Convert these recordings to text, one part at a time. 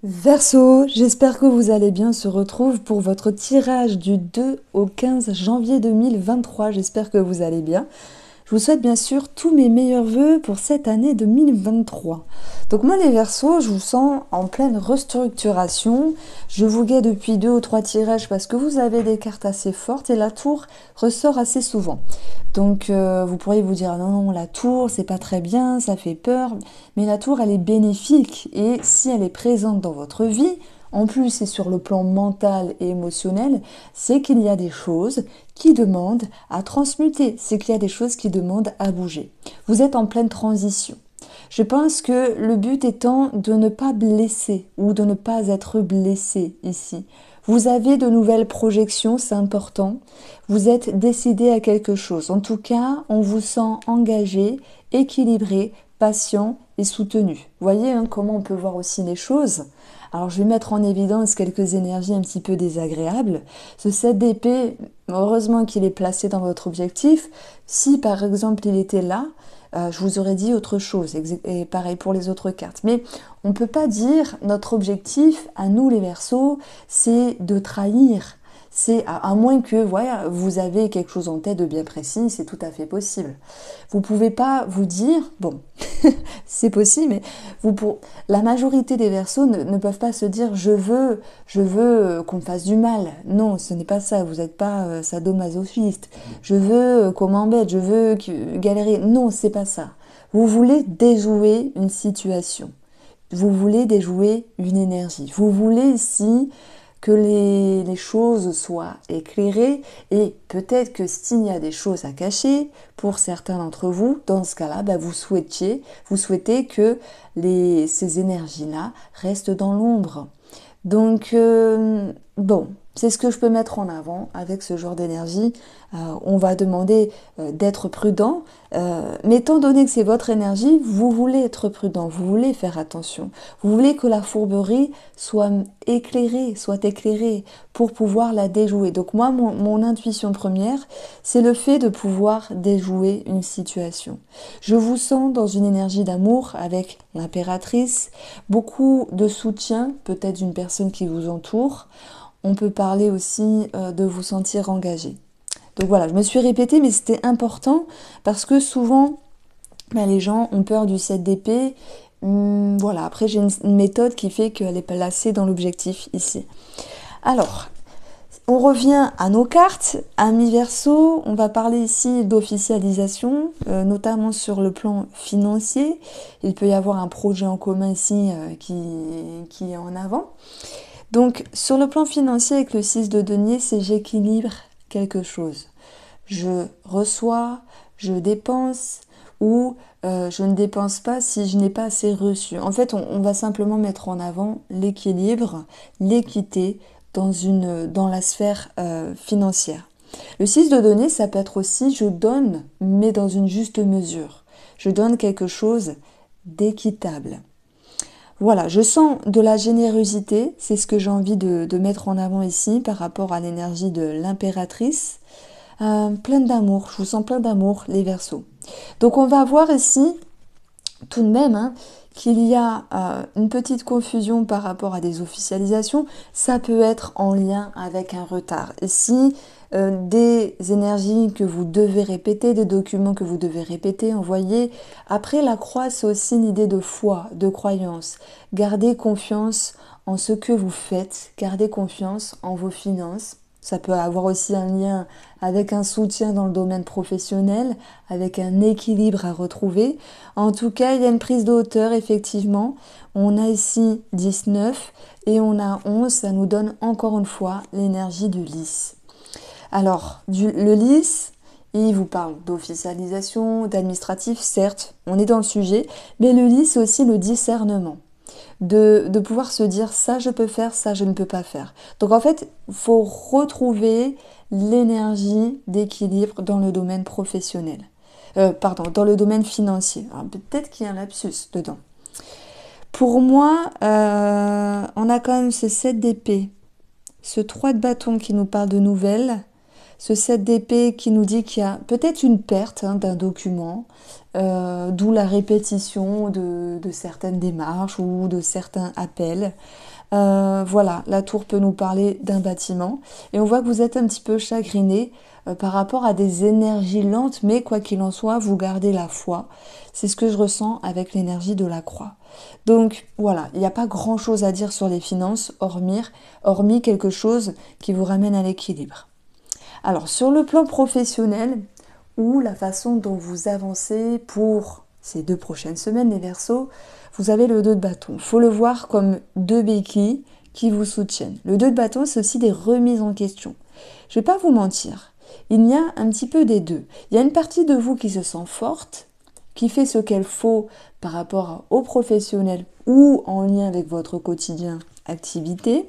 Verseau, j'espère que vous allez bien. On se retrouve pour votre tirage du 2 au 15 janvier 2023. J'espère que vous allez bien. Je vous souhaite bien sûr tous mes meilleurs vœux pour cette année 2023. Donc moi les Verseaux, je vous sens en pleine restructuration. Je vous guette depuis 2 ou 3 tirages parce que vous avez des cartes assez fortes et la tour ressort assez souvent. Donc vous pourriez vous dire non, non, la tour c'est pas très bien, ça fait peur, mais la tour elle est bénéfique et si elle est présente dans votre vie, en plus c'est sur le plan mental et émotionnel, c'est qu'il y a des choses qui demandent à transmuter, c'est qu'il y a des choses qui demandent à bouger. Vous êtes en pleine transition. Je pense que le but étant de ne pas blesser ou de ne pas être blessé ici. Vous avez de nouvelles projections, c'est important. Vous êtes décidé à quelque chose. En tout cas, on vous sent engagé, équilibré, patient et soutenu. Vous voyez comment on peut voir aussi les choses. Alors je vais mettre en évidence quelques énergies un petit peu désagréables. Ce 7 d'épée, heureusement qu'il est placé dans votre objectif. Si par exemple il était là, je vous aurais dit autre chose, et pareil pour les autres cartes. Mais on ne peut pas dire notre objectif, à nous les Verseaux, c'est de trahir. C'est à moins que voilà, vous avez quelque chose en tête de bien précis, c'est tout à fait possible. Vous ne pouvez pas vous dire, bon, c'est possible, mais la majorité des Verseaux ne peuvent pas se dire je veux qu'on me fasse du mal. Non, ce n'est pas ça, vous n'êtes pas sadomasochiste. Je veux qu'on m'embête, je veux galérer. Non, c'est pas ça. Vous voulez déjouer une situation. Vous voulez déjouer une énergie. Vous voulez ici que les choses soient éclairées et peut-être que s'il y a des choses à cacher, pour certains d'entre vous, dans ce cas-là, vous souhaitez que ces énergies-là restent dans l'ombre. Donc, bon, c'est ce que je peux mettre en avant avec ce genre d'énergie. On va demander d'être prudent, mais étant donné que c'est votre énergie, vous voulez être prudent, vous voulez faire attention. Vous voulez que la fourberie soit éclairée pour pouvoir la déjouer. Donc moi, mon intuition première, c'est le fait de pouvoir déjouer une situation. Je vous sens dans une énergie d'amour avec l'impératrice, beaucoup de soutien, peut-être d'une personne qui vous entoure. On peut parler aussi de vous sentir engagé. Donc voilà, je me suis répétée, mais c'était important parce que souvent, les gens ont peur du 7 d'épée. Voilà, après j'ai une méthode qui fait qu'elle est placée dans l'objectif ici. Alors, on revient à nos cartes. Amis Verseau, on va parler ici d'officialisation, notamment sur le plan financier. Il peut y avoir un projet en commun ici qui est en avant. Donc, sur le plan financier, avec le 6 de denier, c'est j'équilibre quelque chose. Je reçois, je dépense ou je ne dépense pas si je n'ai pas assez reçu. En fait, on va simplement mettre en avant l'équilibre, l'équité dans la sphère financière. Le 6 de denier, ça peut être aussi je donne, mais dans une juste mesure. Je donne quelque chose d'équitable. Voilà, je sens de la générosité, c'est ce que j'ai envie de mettre en avant ici par rapport à l'énergie de l'impératrice. Plein d'amour, je vous sens plein d'amour, les Verseaux. Donc on va voir ici, tout de même, qu'il y a une petite confusion par rapport à des officialisations. Ça peut être en lien avec un retard. Ici, des énergies que vous devez répéter, des documents que vous devez répéter, envoyer. Après, la croix, c'est aussi une idée de foi, de croyance. Gardez confiance en ce que vous faites, gardez confiance en vos finances. Ça peut avoir aussi un lien avec un soutien dans le domaine professionnel, avec un équilibre à retrouver. En tout cas, il y a une prise de hauteur, effectivement. On a ici 19 et on a 11, ça nous donne encore une fois l'énergie du lys. Alors, le lys, il vous parle d'officialisation, d'administratif, certes, on est dans le sujet, mais le lys, c'est aussi le discernement. De pouvoir se dire ça je peux faire, ça je ne peux pas faire. Donc en fait, il faut retrouver l'énergie d'équilibre dans le domaine professionnel. Dans le domaine financier. Alors peut-être qu'il y a un lapsus dedans. Pour moi, on a quand même ce 7 d'épée, ce 3 de bâton qui nous parle de nouvelles, Ce 7 d'épée qui nous dit qu'il y a peut-être une perte d'un document, d'où la répétition de certaines démarches ou de certains appels. Voilà, la tour peut nous parler d'un bâtiment. Et on voit que vous êtes un petit peu chagriné par rapport à des énergies lentes, mais quoi qu'il en soit, vous gardez la foi. C'est ce que je ressens avec l'énergie de la croix. Donc voilà, il n'y a pas grand-chose à dire sur les finances, hormis quelque chose qui vous ramène à l'équilibre. Alors sur le plan professionnel, ou la façon dont vous avancez pour ces 2 prochaines semaines, les Verseaux, vous avez le 2 de bâton. Il faut le voir comme 2 béquilles qui vous soutiennent. Le 2 de bâton, c'est aussi des remises en question. Je ne vais pas vous mentir, il y a un petit peu des deux. Il y a une partie de vous qui se sent forte, qui fait ce qu'elle faut par rapport aux professionnels ou en lien avec votre quotidien activité.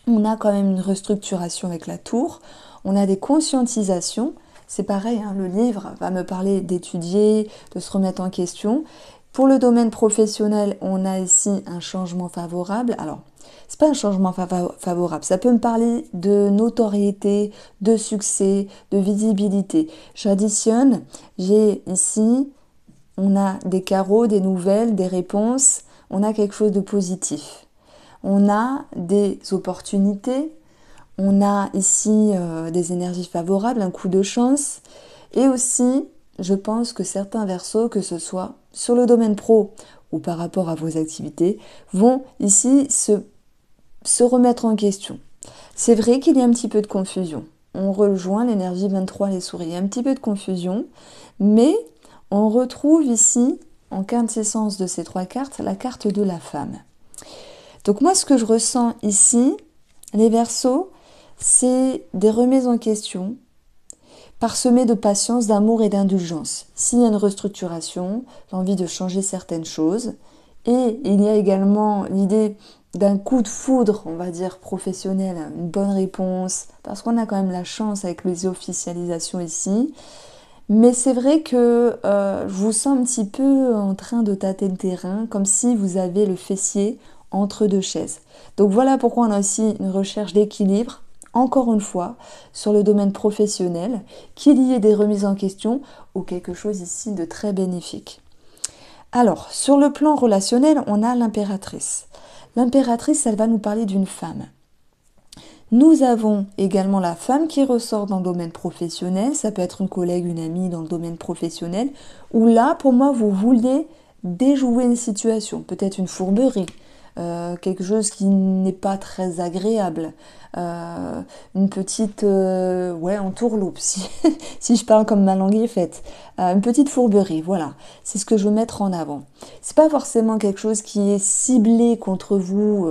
On a quand même une restructuration avec la tour, on a des conscientisations. C'est pareil, le livre va me parler d'étudier, de se remettre en question. Pour le domaine professionnel, on a ici un changement favorable. Alors, c'est pas un changement favorable, ça peut me parler de notoriété, de succès, de visibilité. J'additionne, j'ai ici, on a des carreaux, des nouvelles, des réponses, on a quelque chose de positif. On a des opportunités, on a ici des énergies favorables, un coup de chance. Et aussi, je pense que certains Verseaux, que ce soit sur le domaine pro ou par rapport à vos activités, vont ici se remettre en question. C'est vrai qu'il y a un petit peu de confusion. On rejoint l'énergie 23, les souris. Il y a un petit peu de confusion, mais on retrouve ici, en quintessence de ces 3 cartes, la carte de la femme. Donc moi, ce que je ressens ici, les Verseaux, c'est des remises en question, parsemées de patience, d'amour et d'indulgence. S'il y a une restructuration, l'envie de changer certaines choses, et il y a également l'idée d'un coup de foudre, on va dire professionnel, une bonne réponse, parce qu'on a quand même la chance avec les officialisations ici. Mais c'est vrai que je vous sens un petit peu en train de tâter le terrain, comme si vous avez le fessier entre 2 chaises. Donc voilà pourquoi on a aussi une recherche d'équilibre, encore une fois, sur le domaine professionnel, qu'il y ait des remises en question ou quelque chose ici de très bénéfique. Alors, sur le plan relationnel, on a l'impératrice. L'impératrice, elle va nous parler d'une femme. Nous avons également la femme qui ressort dans le domaine professionnel, ça peut être une collègue, une amie dans le domaine professionnel, où là, pour moi, vous vouliez déjouer une situation, peut-être une fourberie, quelque chose qui n'est pas très agréable, une petite entourloupe, si je parle comme ma langue est faite, une petite fourberie, voilà, c'est ce que je veux mettre en avant. C'est pas forcément quelque chose qui est ciblé contre vous,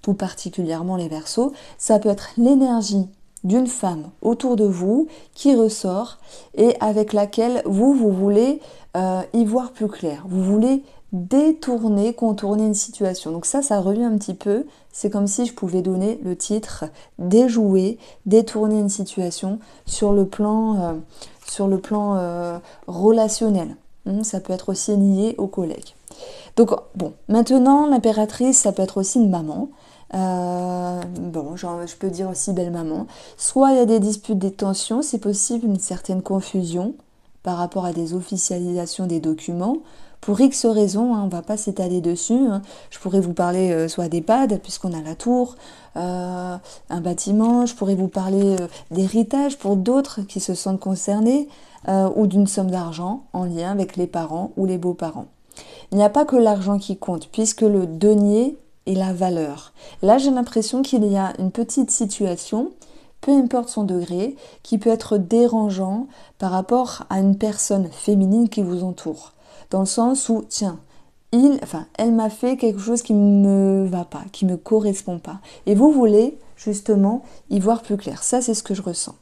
tout particulièrement les Verseaux, ça peut être l'énergie d'une femme autour de vous qui ressort et avec laquelle vous voulez y voir plus clair, vous voulez contourner une situation. Donc ça revient un petit peu, c'est comme si je pouvais donner le titre déjouer, détourner une situation sur le plan relationnel. Ça peut être aussi lié aux collègues. Donc bon, maintenant l'impératrice, ça peut être aussi une maman. Je peux dire aussi belle maman. Soit il y a des disputes, des tensions, c'est possible une certaine confusion par rapport à des officialisations des documents. Pour X raisons, on ne va pas s'étaler dessus. Je pourrais vous parler soit d'EHPAD, puisqu'on a la tour, un bâtiment. Je pourrais vous parler d'héritage pour d'autres qui se sentent concernés, ou d'une somme d'argent en lien avec les parents ou les beaux-parents. Il n'y a pas que l'argent qui compte, puisque le denier est la valeur. Là, j'ai l'impression qu'il y a une petite situation, peu importe son degré, qui peut être dérangeant par rapport à une personne féminine qui vous entoure. Dans le sens où, tiens, elle m'a fait quelque chose qui ne me va pas, qui ne me correspond pas. Et vous voulez justement y voir plus clair. Ça, c'est ce que je ressens.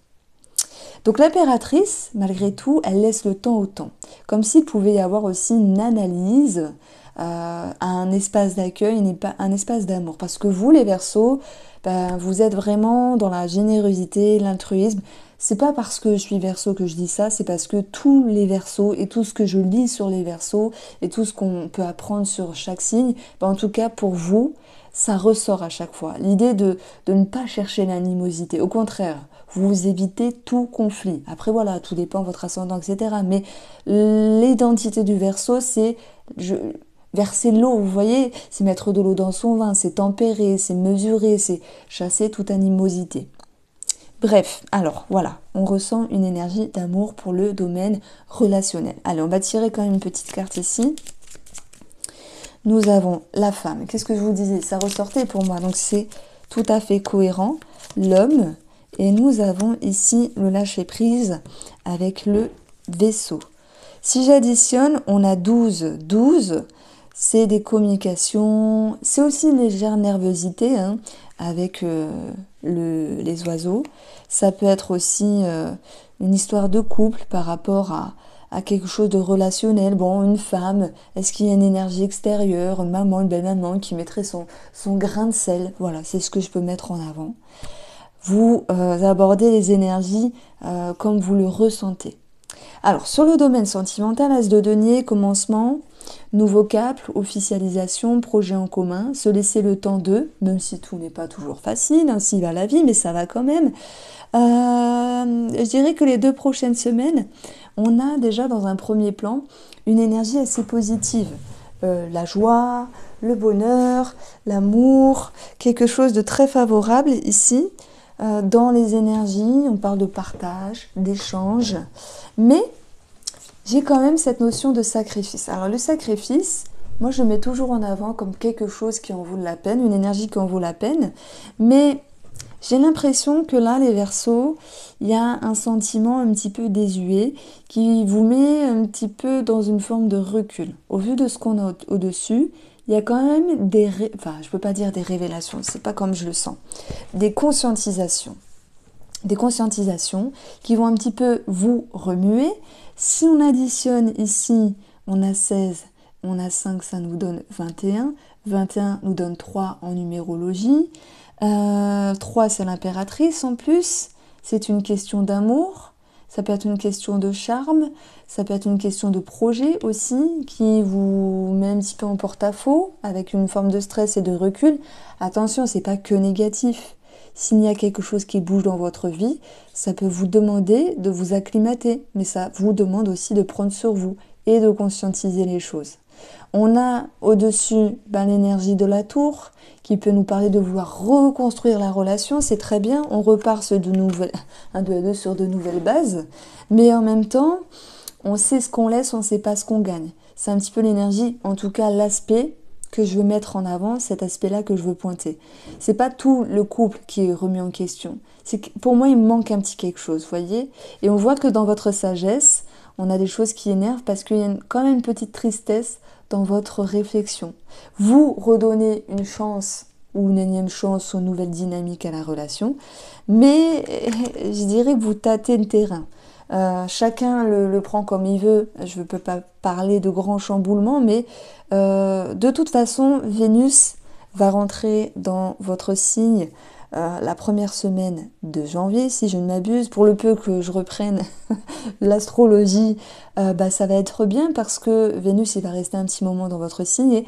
Donc l'impératrice, malgré tout, elle laisse le temps au temps. Comme s'il pouvait y avoir aussi une analyse à un espace d'accueil, un espace d'amour. Parce que vous, les Verseaux, vous êtes vraiment dans la générosité, l'altruisme. C'est pas parce que je suis Verseau que je dis ça, c'est parce que tous les Verseaux et tout ce que je lis sur les Verseaux et tout ce qu'on peut apprendre sur chaque signe, en tout cas pour vous, ça ressort à chaque fois. L'idée de ne pas chercher l'animosité. Au contraire, vous évitez tout conflit. Après voilà, tout dépend de votre ascendant, etc. Mais l'identité du Verseau, c'est verser l'eau, vous voyez, c'est mettre de l'eau dans son vin, c'est tempérer, c'est mesurer, c'est chasser toute animosité. Bref, alors voilà, on ressent une énergie d'amour pour le domaine relationnel. Allez, on va tirer quand même une petite carte ici. Nous avons la femme. Qu'est-ce que je vous disais? Ça ressortait pour moi, donc c'est tout à fait cohérent. L'homme, et nous avons ici le lâcher-prise avec le vaisseau. Si j'additionne, on a 12. 12, c'est des communications, c'est aussi une légère nervosité hein, avec les oiseaux. Ça peut être aussi une histoire de couple par rapport à quelque chose de relationnel. Bon, une femme, est-ce qu'il y a une énergie extérieure, une maman, une belle maman qui mettrait son grain de sel? Voilà, c'est ce que je peux mettre en avant. Vous abordez les énergies comme vous le ressentez. Alors, sur le domaine sentimental, As de denier, commencement, nouveau cap, officialisation, projet en commun, se laisser le temps de, même si tout n'est pas toujours facile, ainsi va la vie, mais ça va quand même. Je dirais que les 2 prochaines semaines, on a déjà dans un premier plan une énergie assez positive. La joie, le bonheur, l'amour, quelque chose de très favorable ici. Dans les énergies, on parle de partage, d'échange, mais j'ai quand même cette notion de sacrifice. Alors le sacrifice, moi je le mets toujours en avant comme quelque chose qui en vaut la peine, une énergie qui en vaut la peine, mais j'ai l'impression que là, les Verseaux, il y a un sentiment un petit peu désuet qui vous met un petit peu dans une forme de recul. Au vu de ce qu'on a au-dessus, il y a quand même enfin, je peux pas dire des révélations, c'est pas comme je le sens, des conscientisations. Des conscientisations qui vont un petit peu vous remuer. Si on additionne ici, on a 16, on a 5, ça nous donne 21. 21 nous donne 3 en numérologie. 3, c'est l'impératrice en plus. C'est une question d'amour. Ça peut être une question de charme. Ça peut être une question de projet aussi qui vous met un petit peu en porte-à-faux avec une forme de stress et de recul. Attention, c'est pas que négatif. S'il y a quelque chose qui bouge dans votre vie, ça peut vous demander de vous acclimater, mais ça vous demande aussi de prendre sur vous et de conscientiser les choses. On a au-dessus l'énergie de la tour qui peut nous parler de vouloir reconstruire la relation, c'est très bien, on repart sur sur de nouvelles bases, mais en même temps, on sait ce qu'on laisse, on ne sait pas ce qu'on gagne. C'est un petit peu l'énergie, en tout cas l'aspect que je veux mettre en avant, cet aspect-là que je veux pointer. C'est pas tout le couple qui est remis en question. C'est que pour moi, il me manque un petit quelque chose, vous voyez. Et on voit que dans votre sagesse, on a des choses qui énervent parce qu'il y a quand même une petite tristesse dans votre réflexion. Vous redonnez une chance ou une énième chance aux nouvelles dynamiques à la relation, mais je dirais que vous tâtez le terrain. Chacun le prend comme il veut. Je ne peux pas parler de grands chamboulements, mais de toute façon, Vénus va rentrer dans votre signe la première semaine de janvier, si je ne m'abuse. Pour le peu que je reprenne l'astrologie, ça va être bien parce que Vénus il va rester un petit moment dans votre signe et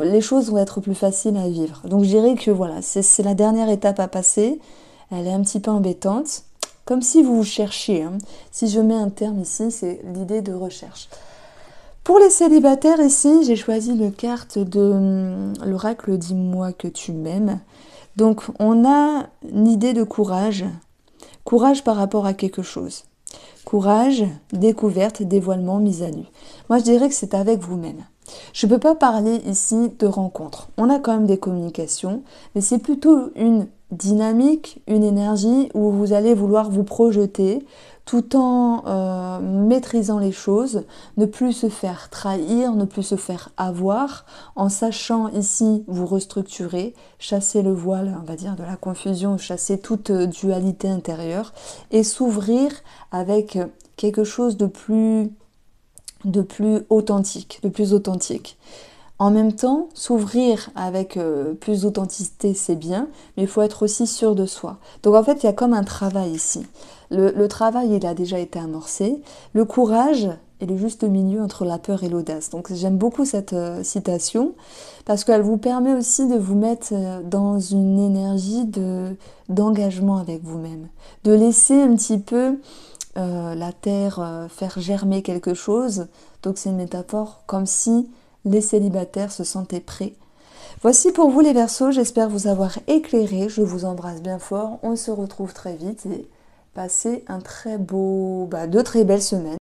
les choses vont être plus faciles à vivre. Donc je dirais que voilà, c'est la dernière étape à passer. Elle est un petit peu embêtante. Comme si vous cherchiez. Hein. Si je mets un terme ici, c'est l'idée de recherche. Pour les célibataires ici, j'ai choisi le carte de l'oracle Dis-moi que tu m'aimes. Donc on a une idée de courage. Courage par rapport à quelque chose. Courage, découverte, dévoilement, mise à nu. Moi je dirais que c'est avec vous-même. Je ne peux pas parler ici de rencontre. On a quand même des communications, mais c'est plutôt une dynamique, une énergie où vous allez vouloir vous projeter tout en maîtrisant les choses, ne plus se faire trahir, ne plus se faire avoir, en sachant ici vous restructurer, chasser le voile, on va dire, de la confusion, chasser toute dualité intérieure et s'ouvrir avec quelque chose de plus authentique, de plus authentique. En même temps, s'ouvrir avec plus d'authenticité, c'est bien, mais il faut être aussi sûr de soi. Donc en fait, il y a comme un travail ici. Le travail, il a déjà été amorcé. Le courage et le juste milieu entre la peur et l'audace. Donc j'aime beaucoup cette citation parce qu'elle vous permet aussi de vous mettre dans une énergie d'engagement avec vous-même, de laisser un petit peu la terre faire germer quelque chose. Donc c'est une métaphore comme si les célibataires se sentaient prêts. Voici pour vous les Verseaux, j'espère vous avoir éclairé, je vous embrasse bien fort, on se retrouve très vite et passez un très beau, de très belles semaines.